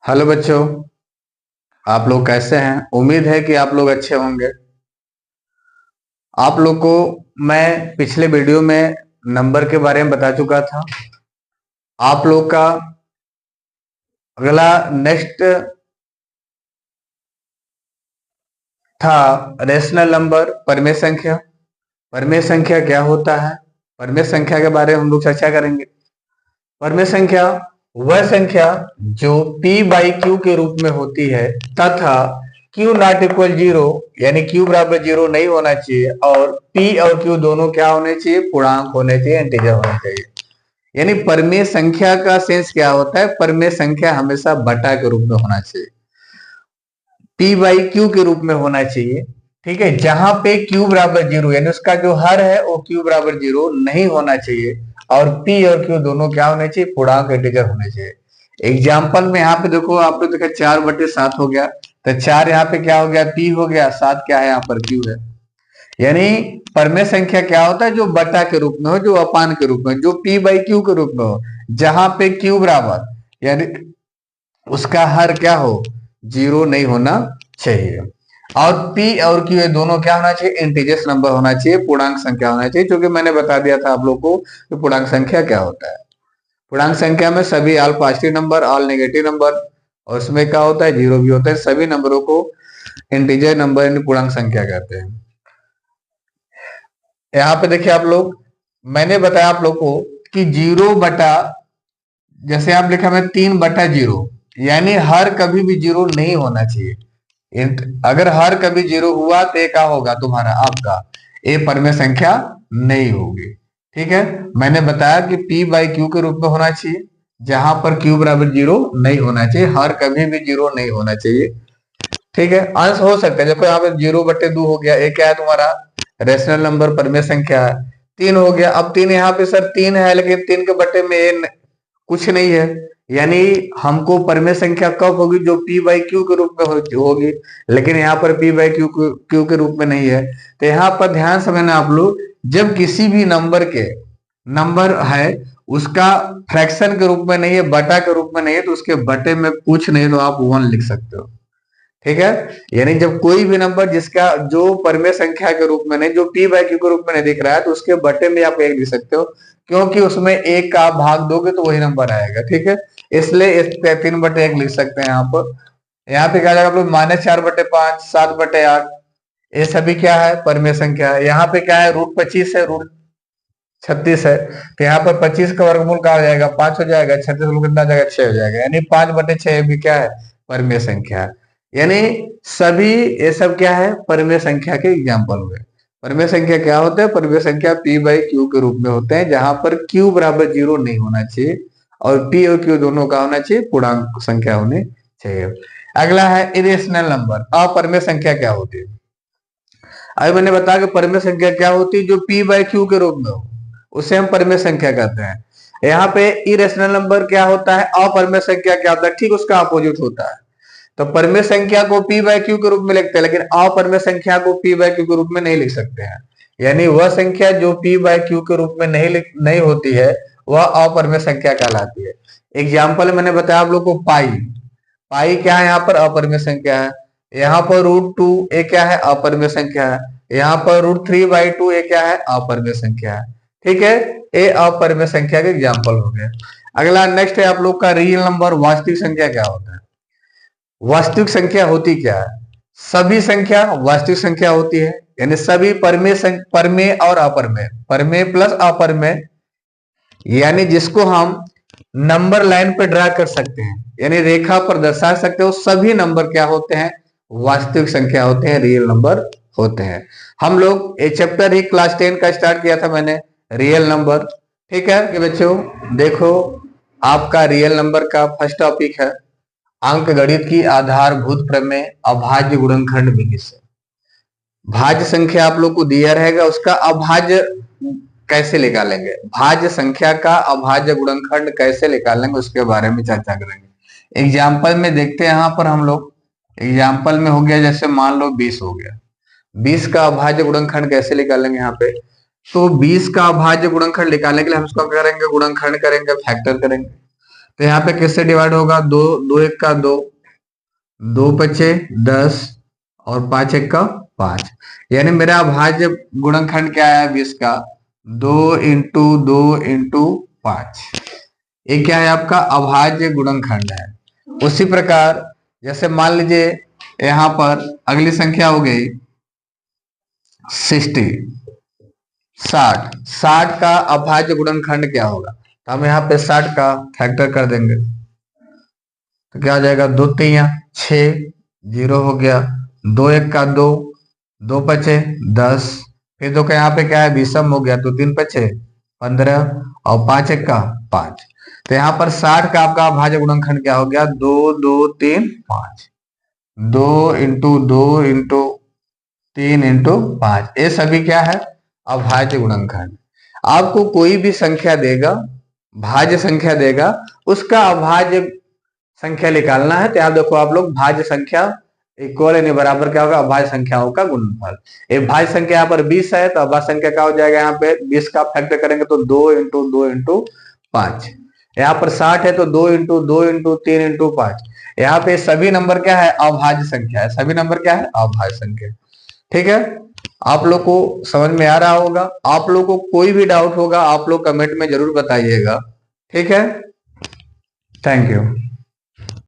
Hello बच्चों। आप लोग कैसे हैं? उम्मीद है कि आप लोग अच्छे होंगे। आप लोग को मैं पिछले वीडियो में नंबर के बारे में बता चुका था। आप लोग का अगला नेक्स्ट था रेशनल नंबर, परिमेय संख्या। परिमेय संख्या क्या होता है? परिमेय संख्या के बारे में हम लोग चर्चा करेंगे। परिमेय संख्या वह संख्या जो p बाई क्यू के रूप में होती है तथा q नॉट इक्वल जीरो, यानी q बराबर जीरो नहीं होना चाहिए और p और q दोनों क्या होने चाहिए? पूर्णांक होने चाहिए, इंटीजर होने चाहिए। यानी परिमेय संख्या का सेंस क्या होता है? परिमेय संख्या हमेशा बटा के रूप में होना चाहिए, p बाई क्यू के रूप में होना चाहिए। ठीक है, जहां पे q बराबर जीरो यानी उसका जो हर है वो q बराबर जीरो नहीं होना चाहिए और p और q दोनों क्या होने चाहिए? पूर्णांक इंटीजर होने चाहिए। एग्जाम्पल में यहाँ पे देखो, आप लोग देखा 4/7 हो गया, तो 4 यहाँ पे क्या हो गया? p हो गया, 7 क्या है? यहाँ पर q है। यानी परिमेय संख्या क्या होता है? जो बटा के रूप में हो, जो अपान के रूप में, जो p बाई क्यू के रूप में हो, जहां पे q बराबर यानी उसका हर क्या हो? जीरो नहीं होना चाहिए। और p और q ये दोनों क्या होना चाहिए? इंटीजर्स नंबर होना चाहिए, पूर्णांक संख्या होना चाहिए। क्योंकि मैंने बता दिया था आप लोग को कि पूर्णांक संख्या क्या होता है। पूर्णांक संख्या में सभी all positive number, all negative number, और उसमें क्या होता है? जीरो भी होता है। सभी नंबरों को इंटीजर नंबर यानी पूर्णांक संख्या कहते हैं। यहाँ पे देखिए आप लोग, मैंने बताया आप लोग को कि जीरो बटा, जैसे आप लिखा मैं 3/0, यानी हर कभी भी जीरो नहीं होना चाहिए। अगर हर कभी जीरो हुआ तो ये क्या होगा? तुम्हारा आपका ए परिमेय संख्या नहीं होगी। ठीक है, मैंने बताया कि p बाई क्यू के रूप में होना चाहिए, जहां पर q बराबर जीरो नहीं होना चाहिए, हर कभी भी जीरो नहीं होना चाहिए। ठीक है, अंश हो सकते हैं। देखो यहाँ पे 0/2 हो गया, ये क्या है? तुम्हारा रेशनल नंबर, परिमेय संख्या है। 3 हो गया, अब 3 यहाँ पे सर 3 है, लेकिन 3 के बटे में कुछ नहीं है। यानी हमको परिमेय संख्या कब होगी? जो p बाई क्यू के रूप में होगी, लेकिन यहाँ पर p बाई क्यू के रूप में नहीं है। तो यहाँ पर ध्यान समझना आप लोग, जब किसी भी नंबर है उसका फ्रैक्शन के रूप में नहीं है, बटा के रूप में नहीं है, तो उसके बटे में कुछ नहीं, तो आप 1 लिख सकते हो। ठीक है, यानी जब कोई भी नंबर जिसका जो परिमेय संख्या के रूप में नहीं, जो p बाई क्यू के रूप में नहीं दिख रहा है, तो उसके बटे में आप 1 लिख सकते हो, क्योंकि उसमें 1 का भाग दोगे तो वही नंबर आएगा। ठीक है, इसलिए 3/1 लिख सकते हैं। यहाँ पे क्या जाएगा आप लोग? -4/5, 7/8, ये सभी क्या है? परिमेय संख्या है। यहाँ पे क्या है? √25 है, √36 है, तो यहाँ पर 25 का वर्गमूल कहा जाएगा? 5 हो जाएगा, 36 कितना हो जाएगा? 6 हो जाएगा। यानी 5/6 भी क्या है? परिमेय संख्या है। यानी सभी ये सब क्या है? परिमेय संख्या के एग्जाम्पल हुए। परिमेय संख्या क्या होते हैं? परिमेय संख्या p बाई क्यू के रूप में होते हैं, जहां पर q बराबर जीरो नहीं होना चाहिए और p और q दोनों का होना चाहिए? पूर्णांक संख्या होनी चाहिए। अगला है इरेशनल नंबर, अपरिमेय संख्या क्या होती है? अभी मैंने बताया कि परिमेय संख्या क्या होती है? जो p बाई क्यू के रूप में हो, उसे हम परिमेय संख्या कहते हैं। यहाँ पे इरेशनल नंबर क्या होता है? अपरिमेय संख्या क्या होता है? ठीक उसका अपोजिट होता है। तो परिमेय संख्या को p बाई क्यू के रूप में लिखते हैं, लेकिन अपरिमेय संख्या को p बाई क्यू के रूप में नहीं लिख सकते हैं। यानी वह संख्या जो p बाई क्यू के रूप में नहीं होती है, वह अपरिमेय संख्या कहलाती है। एग्जाम्पल मैंने बताया आप लोग को, पाई। पाई क्या है? यहाँ पर अपरिमेय संख्या है। यहाँ पर √2 ये क्या है? अपरिमेय संख्या है। यहाँ पर √3/2 ये क्या है? अपरिमेय संख्या है। ठीक है, ये अपरिमेय संख्या के एग्जाम्पल हो गए। अगला नेक्स्ट है आप लोग का रियल नंबर, वास्तविक संख्या क्या होता है? वास्तविक संख्या होती क्या है? सभी संख्या वास्तविक संख्या होती है, यानी सभी परमेय और अपरमेय, परमेय प्लस अपरमेय, यानी जिसको हम नंबर लाइन पे ड्रा कर सकते हैं, यानी रेखा पर दर्शा सकते हो, सभी नंबर क्या होते हैं? वास्तविक संख्या होते हैं, रियल नंबर होते हैं। हम लोग ये चैप्टर ही क्लास 10 का स्टार्ट किया था मैंने, रियल नंबर। ठीक है कि बच्चों, देखो आपका रियल नंबर का फर्स्ट टॉपिक है अंक गणित की आधारभूत प्रमेय, अभाज्य गुणनखंड विधि से। भाज्य संख्या आप लोग को दिया रहेगा, उसका अभाज्य कैसे निकालेंगे, भाज्य संख्या का अभाज्य गुणनखंड कैसे निकालेंगे, उसके बारे में चर्चा करेंगे। एग्जाम्पल में देखते हैं। यहाँ पर हम लोग एग्जाम्पल में हो गया, जैसे मान लो 20 हो गया, 20 का अभाज्य गुणनखंड कैसे निकालेंगे? यहाँ पे तो 20 का अभाज्य गुणनखंड निकालने के लिए हम इसको करेंगे, गुणनखंड करेंगे, फैक्टर करेंगे। तो यहाँ पे किससे डिवाइड होगा? दो, दो एक का दो, दो पचे 10 और 5 एक का 5। यानी मेरा अभाज्य गुणनखंड क्या है 20 का? 2 × 2 × 5। ये क्या है? आपका अभाज्य गुणनखंड है। उसी प्रकार जैसे मान लीजिए यहां पर अगली संख्या हो गई 60, 60 का अभाज्य गुणनखंड क्या होगा? तो हम यहाँ पे 60 का फैक्टर कर देंगे तो क्या आ जाएगा? 2 3 6, 0 हो गया, 2 एक का दो, दो पचे 10, फिर दो का यहाँ पे क्या है? विषम हो गया, तो 3 पचे 15 और 5 एक का 5। तो यहाँ पर 60 का आपका अभाज्य गुणनखंड क्या हो गया? 2 2 3 5। 2 × 2 × 3 × 5, ये सभी क्या है? अभाज्य गुणनखंड। आपको कोई भी संख्या देगा, भाज्य संख्या देगा, उसका अभाज्य संख्या निकालना है। तो आप देखो, आप लोग भाज्य संख्या इक्वल यानी बराबर क्या होगा? अभाज्य संख्याओं का गुणनफल। ये भाज्य संख्या यहाँ पर 20 है, तो अभाज्य संख्या क्या हो जाएगा? यहाँ पे 20 का फैक्टर करेंगे तो 2 × 2 × 5। यहाँ पर 60 है तो 2 × 2 × 3 × 5। यहाँ पे सभी नंबर क्या है? अभाज्य संख्या है। सभी नंबर क्या है? अभाज्य संख्या। ठीक है, आप लोग को समझ में आ रहा होगा। आप लोग को कोई भी डाउट होगा आप लोग कमेंट में जरूर बताइएगा। ठीक है, थैंक यू।